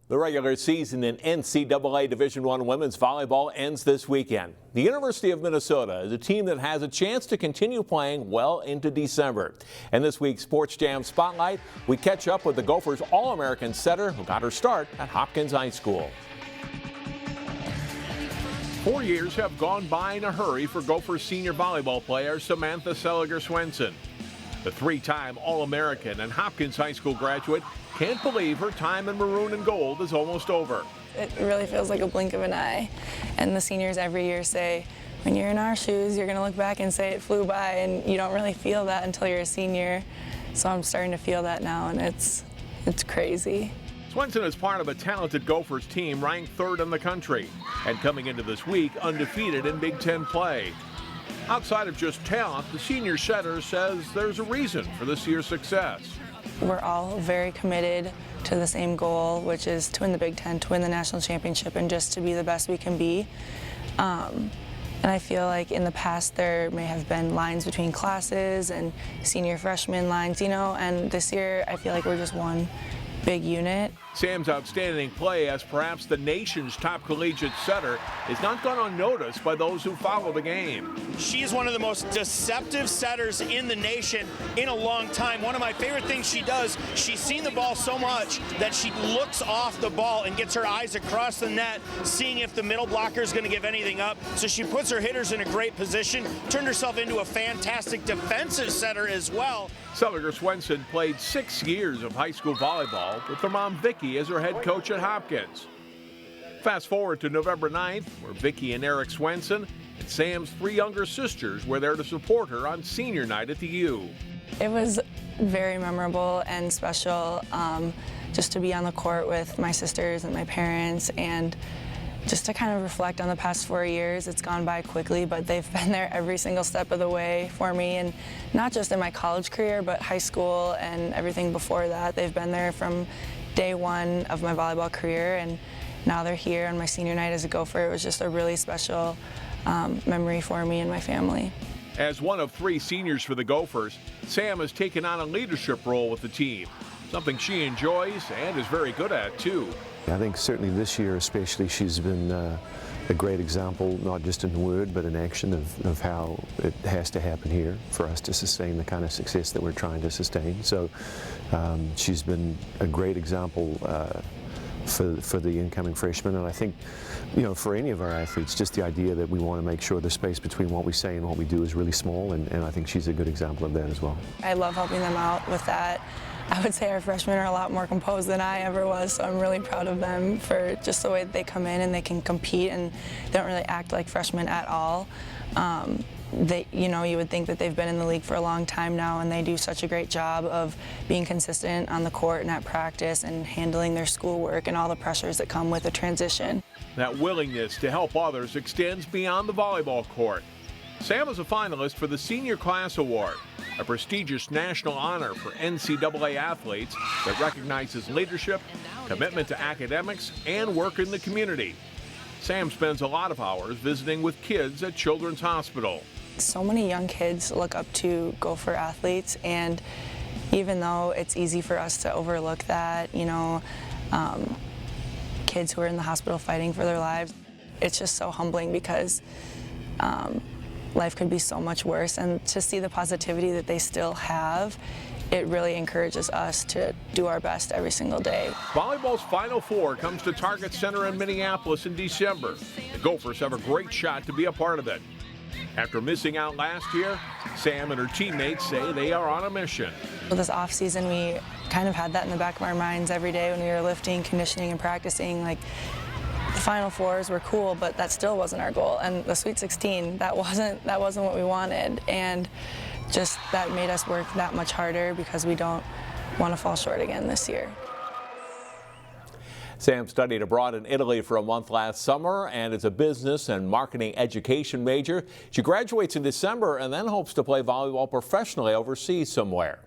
The regular season in NCAA Division I women's volleyball ends this weekend. The University of Minnesota is a team that has a chance to continue playing well into December. And this week's Sports Jam Spotlight, we catch up with the Gophers All-American setter who got her start at Hopkins High School. 4 years have gone by in a hurry for Gophers senior volleyball player Samantha Seliger-Swenson. The three-time All-American and Hopkins High School graduate can't believe her time in maroon and gold is almost over. It really feels like a blink of an eye. And the seniors every year say, when you're in our shoes, you're going to look back and say it flew by, and you don't really feel that until you're a senior. So I'm starting to feel that now, and it's crazy. Swenson is part of a talented Gophers team ranked third in the country, and coming into this week undefeated in Big Ten play. Outside of just talent, the senior setter says there's a reason for this year's success. We're all very committed to the same goal, which is to win the Big Ten, to win the national championship, and just to be the best we can be. And I feel like in the past there may have been lines between classes and senior freshman lines, and this year I feel like we're just one big unit. Sam's outstanding play as perhaps the nation's top collegiate setter is not gone unnoticed by those who follow the game. She is one of the most deceptive setters in the nation in a long time. One of my favorite things she does, she's seen the ball so much that she looks off the ball and gets her eyes across the net, seeing if the middle blocker is going to give anything up. So she puts her hitters in a great position, turned herself into a fantastic defensive setter as well. Seliger-Swenson played 6 years of high school volleyball with her mom Vicki as her head coach at Hopkins. Fast forward to November 9th, where Vicki and Eric Swenson and Sam's 3 younger sisters were there to support her on senior night at the U. It was very memorable and special just to be on the court with my sisters and my parents, and just to kind of reflect on the past 4 years. It's gone by quickly, but they've been there every single step of the way for me, and not just in my college career, but high school and everything before that. They've been there from day one of my volleyball career, and now they're here on my senior night as a Gopher. It was just a really special memory for me and my family. As one of 3 seniors for the Gophers, Sam has taken on a leadership role with the team, something she enjoys and is very good at too. I think certainly this year especially she's been a great example, not just in word but in action, of how it has to happen here for us to sustain the kind of success that we're trying to sustain. So she's been a great example for the incoming freshmen, and I think, for any of our athletes, just the idea that we want to make sure the space between what we say and what we do is really small, and I think she's a good example of that as well. I love helping them out with that. I would say our freshmen are a lot more composed than I ever was, so I'm really proud of them for just the way that they come in and they can compete, and they don't really act like freshmen at all. You would think that they've been in the league for a long time now, and they do such a great job of being consistent on the court and at practice and handling their schoolwork and all the pressures that come with a transition. That willingness to help others extends beyond the volleyball court. Sam is a finalist for the Senior Class Award, a prestigious national honor for NCAA athletes that recognizes leadership, commitment to academics, and work in the community. Sam spends a lot of hours visiting with kids at Children's Hospital. So many young kids look up to Gopher athletes, and even though it's easy for us to overlook that, kids who are in the hospital fighting for their lives, it's just so humbling because life could be so much worse, and to see the positivity that they still have, it really encourages us to do our best every single day. Volleyball's Final Four comes to Target Center in Minneapolis in December. The Gophers have a great shot to be a part of it. After missing out last year, Sam and her teammates say they are on a mission. This off season, we kind of had that in the back of our minds every day when we were lifting, conditioning, and practicing. Like, the Final Fours were cool, but that still wasn't our goal. And the Sweet 16, that wasn't what we wanted. And just that made us work that much harder because we don't want to fall short again this year. Sam studied abroad in Italy for a month last summer and is a business and marketing education major. She graduates in December and then hopes to play volleyball professionally overseas somewhere.